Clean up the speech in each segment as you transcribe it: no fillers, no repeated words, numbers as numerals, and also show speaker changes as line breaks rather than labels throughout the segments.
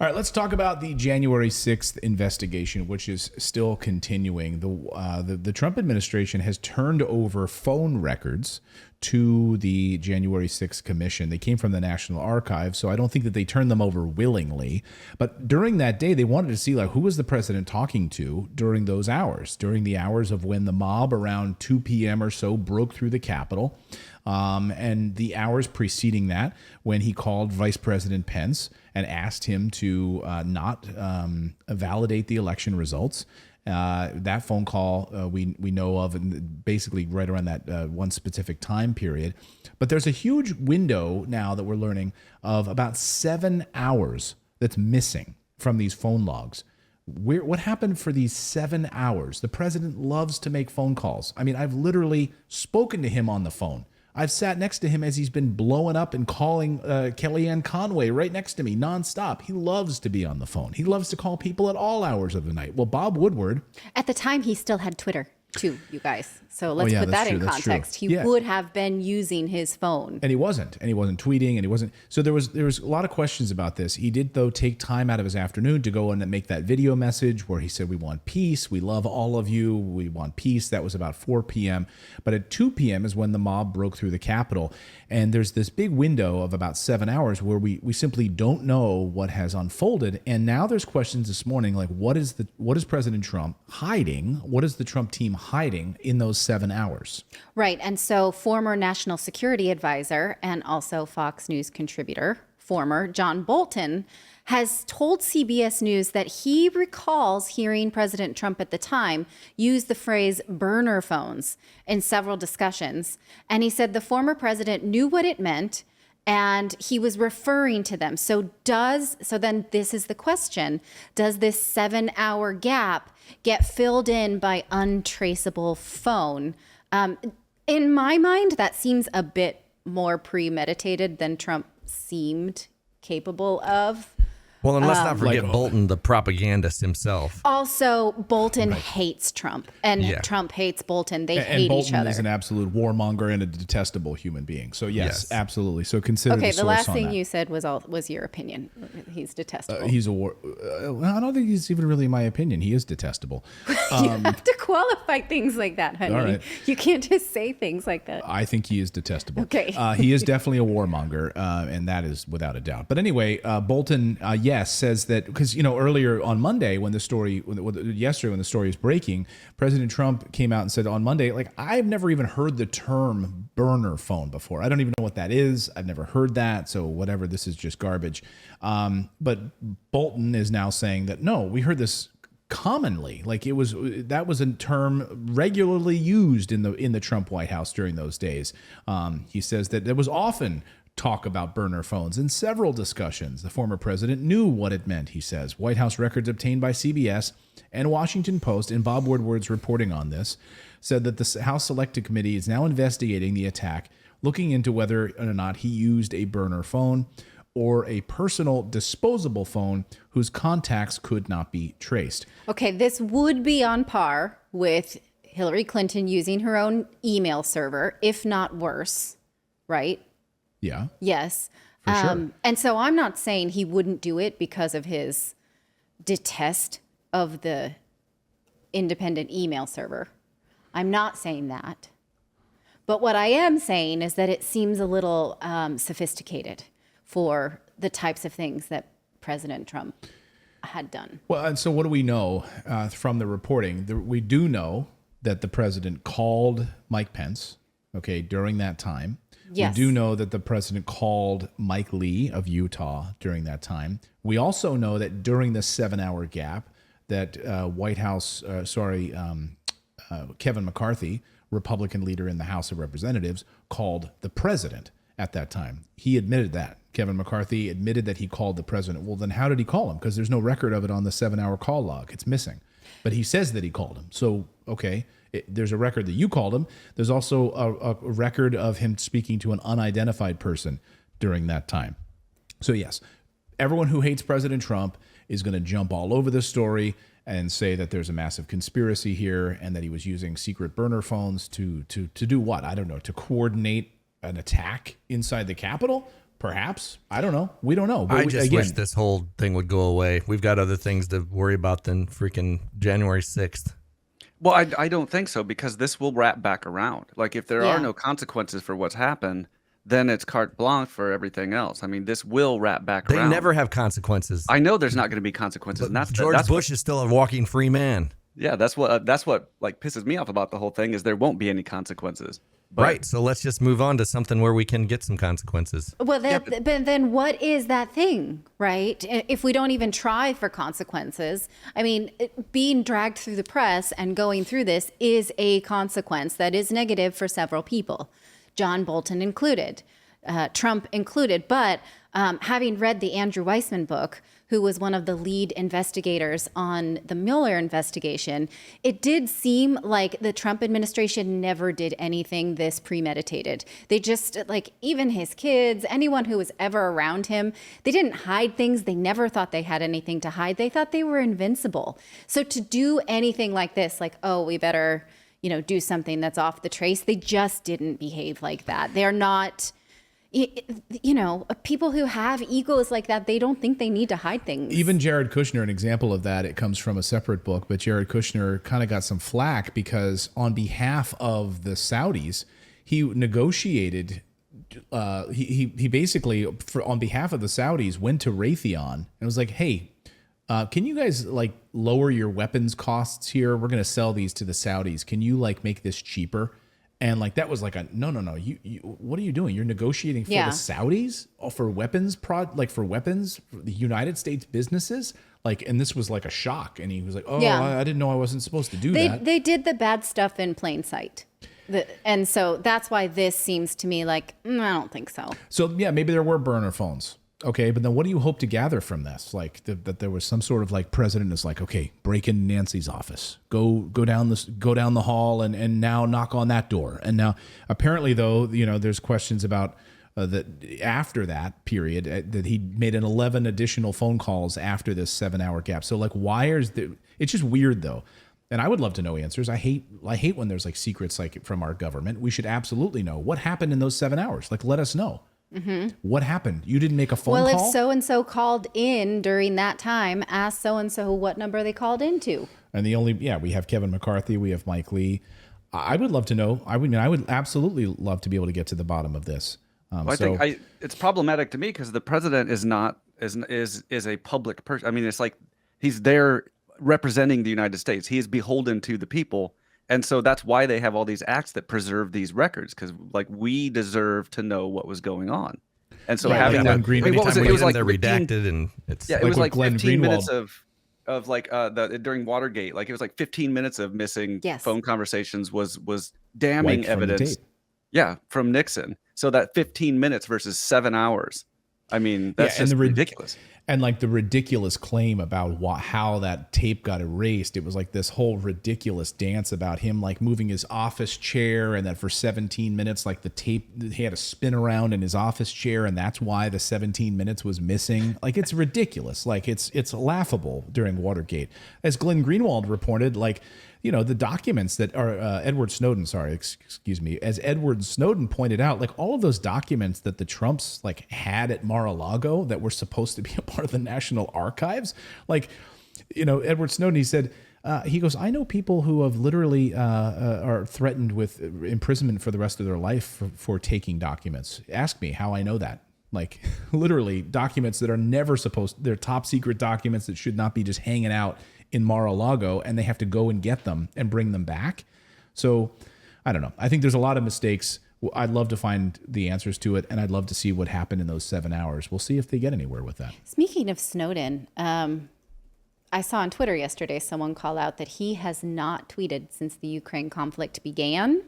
All right, let's talk about the January 6th investigation, which is still continuing. The Trump administration has turned over phone records to the January 6th commission. They came from the National Archives, so I don't think that they turned them over willingly. But during that day, they wanted to see who was the president talking to during those hours, during the hours of when the mob around 2 p.m. or so broke through the Capitol, and the hours preceding that when he called Vice President Pence and asked him to not validate the election results. That phone call we know of, and basically right around that one specific time period. But there's a huge window now that we're learning of about 7 hours that's missing from these phone logs. What happened for these 7 hours? The president loves to make phone calls. I mean, I've literally spoken to him on the phone. I've sat next to him as he's been blowing up and calling Kellyanne Conway right next to me nonstop. He loves to be on the phone. He loves to call people at all hours of the night. Well, Bob Woodward.
At the time, he still had Twitter, too, you guys. So let's put that in context. He would have been using his phone.
And he wasn't. And he wasn't tweeting. And he wasn't. So there was a lot of questions about this. He did, though, take time out of his afternoon to go in and make that video message where he said, "We want peace. We love all of you. We want peace." That was about 4 p.m. But at 2 p.m. is when the mob broke through the Capitol. And there's this big window of about 7 hours where we simply don't know what has unfolded. And now there's questions this morning like, what is President Trump hiding? What is the Trump team hiding in those 7 hours?
Right. And so former national security advisor and also Fox News contributor, former John Bolton, has told CBS News that he recalls hearing President Trump at the time use the phrase burner phones in several discussions. And he said the former president knew what it meant and he was referring to them. So then this is the question. Does this 7-hour gap get filled in by untraceable phone? In my mind, that seems a bit more premeditated than Trump seemed capable of.
Well, and let's not forget Bolton, the propagandist himself.
Also, Bolton hates Trump, and Trump hates Bolton. They hate
Bolton
each other.
And Bolton is an absolute warmonger and a detestable human being. So yes. Absolutely. So consider the source
the last
on
thing
that.
you said was your opinion. He's detestable.
He's a war. I don't think he's even really my opinion. He is detestable.
You have to qualify things like that, honey.
All right.
You can't just say things like that.
I think he is detestable.
Okay.
He is definitely a warmonger, and that is without a doubt. But anyway, Bolton, says that because earlier on Monday when the story, yesterday when the story is breaking, President Trump came out and said on Monday, I've never even heard the term burner phone before. I don't even know what that is. I've never heard that. So whatever, this is just garbage. But Bolton is now saying that no, we heard this commonly. That was a term regularly used in the Trump White House during those days. He says that there was often talk about burner phones in several discussions. The former president knew what it meant, he says. White House records obtained by CBS and Washington Post, and Bob Woodward's reporting on this, said that the House Select Committee is now investigating the attack, looking into whether or not he used a burner phone or a personal disposable phone whose contacts could not be traced.
Okay, this would be on par with Hillary Clinton using her own email server, if not worse, right?
Yeah.
Yes.
For sure.
And so I'm not saying he wouldn't do it because of his detest of the independent email server. I'm not saying that. But what I am saying is that it seems a little sophisticated for the types of things that President Trump had done.
Well, and so what do we know from the reporting? We do know that the president called Mike Pence, during that time.
Yes.
We do know that the president called Mike Lee of Utah during that time. We also know that during the 7-hour gap that Kevin McCarthy, Republican leader in the House of Representatives, called the president at that time. He admitted that. Kevin McCarthy admitted that he called the president. Well, then how did he call him? Because there's no record of it on the 7-hour call log. It's missing. But he says that he called him. So, there's a record that you called him. There's also a record of him speaking to an unidentified person during that time. So yes, everyone who hates President Trump is going to jump all over this story and say that there's a massive conspiracy here and that he was using secret burner phones to do what? I don't know, to coordinate an attack inside the Capitol? Perhaps. I don't know. We don't know. But
I just wish this whole thing would go away. We've got other things to worry about than freaking January 6th.
Well, I don't think so, because this will wrap back around. Like, if there are no consequences for what's happened, then it's carte blanche for everything else. I mean, this will wrap back around.
They never have consequences.
I know there's not going to be consequences. And
George Bush is still a walking free man.
Yeah, that's what like pisses me off about the whole thing, is there won't be any consequences. But,
right. So let's just move on to something where we can get some consequences.
Well, but then what is that thing, right? If we don't even try for consequences, I mean, being dragged through the press and going through this is a consequence that is negative for several people, John Bolton included, Trump included. But having read the Andrew Weissman book, who was one of the lead investigators on the Mueller investigation, it did seem like the Trump administration never did anything this premeditated. They just, like, even his kids, anyone who was ever around him, they didn't hide things. They never thought they had anything to hide. They thought they were invincible. So to do anything like this, like, oh, we better, do something that's off the trace, they just didn't behave like that. They're not... people who have egos like that, they don't think they need to hide things.
Even Jared Kushner, an example of that, it comes from a separate book, but Jared Kushner kind of got some flack because on behalf of the Saudis, he negotiated, he basically, on behalf of the Saudis, went to Raytheon and was like, hey, can you guys lower your weapons costs here? We're going to sell these to the Saudis. Can you make this cheaper? And that was no. You what are you doing? You're negotiating for the Saudis for weapons for weapons for the United States businesses. And this was a shock. And he was like, oh, I didn't know I wasn't supposed to do that.
They did the bad stuff in plain sight. And so that's why this seems to me I don't think so.
So yeah, maybe there were burner phones. Okay, but then what do you hope to gather from this? That there was some sort of president is okay, break in Nancy's office, go down the hall and now knock on that door. And now apparently though, there's questions about that after that period that he made 11 additional phone calls after this 7-hour gap. So why is it's just weird though. And I would love to know answers. I hate when there's secrets from our government. We should absolutely know what happened in those 7 hours. Let us know. Mm-hmm. What happened? You didn't make a phone call?
Well, if so-and-so called in during that time, ask so-and-so what number they called into.
And we have Kevin McCarthy, we have Mike Lee. I would love to know. I would absolutely love to be able to get to the bottom of this.
I think it's problematic to me because the president is a public person. I mean, it's he's there representing the United States. He is beholden to the people. And so that's why they have all these acts that preserve these records, because we deserve to know what was
was
on. And so having that,
what was it? It was they're redacted, and it's
it was 15 minutes of during Watergate. It was 15 minutes of missing phone conversations was damning evidence. From Nixon. So that 15 minutes versus 7 hours. I mean, that's just ridiculous.
And the ridiculous claim about how that tape got erased. It was this whole ridiculous dance about him moving his office chair, and that for 17 minutes, the tape, he had to spin around in his office chair, and that's why the 17 minutes was missing. It's ridiculous. It's laughable during Watergate. As Glenn Greenwald reported, the documents that are Edward Snowden, as Edward Snowden pointed out, all of those documents that the Trumps had at Mar-a-Lago that were supposed to be a part of the National Archives, Edward Snowden, he said, he goes, I know people who have literally are threatened with imprisonment for the rest of their life for taking documents. Ask me how I know that. Literally documents that are never they're top secret documents that should not be just hanging out in Mar-a-Lago, and they have to go and get them and bring them back. So I don't know. I think there's a lot of mistakes. I'd love to find the answers to it, and I'd love to see what happened in those 7 hours. We'll see if they get anywhere with that.
Speaking of Snowden, I saw on Twitter yesterday someone call out that he has not tweeted since the Ukraine conflict began,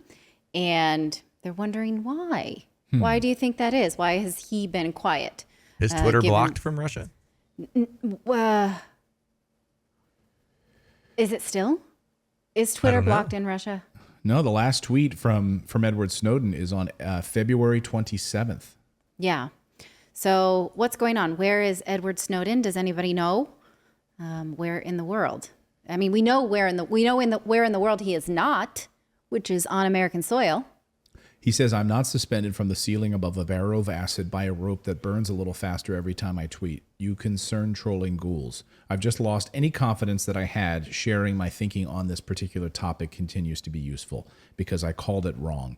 and they're wondering why. Why do you think that is? Why has he been quiet?
Is Twitter blocked from Russia?
Is it still? Is Twitter blocked in Russia?
No, the last tweet from Edward Snowden is on February 27th.
Yeah. So what's going on? Where is Edward Snowden? Does anybody know? Where in the world? I mean, we know where in the world he is not, which is on American soil.
He says, I'm not suspended from the ceiling above a barrel of acid by a rope that burns a little faster every time I tweet. You concern trolling ghouls. I've just lost any confidence that I had. Sharing my thinking on this particular topic continues to be useful because I called it wrong.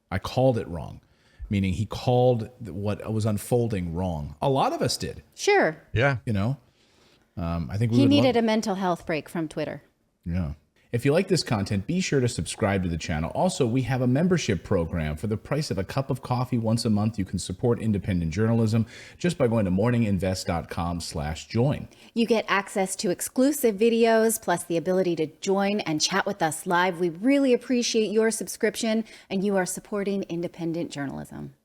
I called it wrong, meaning he called what was unfolding wrong. A lot of us did.
Sure.
Yeah.
You know, I think we
He
would
needed a mental health break from Twitter.
Yeah. If you like this content, be sure to subscribe to the channel. Also, we have a membership program. For the price of a cup of coffee once a month, you can support independent journalism just by going to morninginvest.com/join.
You get access to exclusive videos, plus the ability to join and chat with us live. We really appreciate your subscription, and you are supporting independent journalism.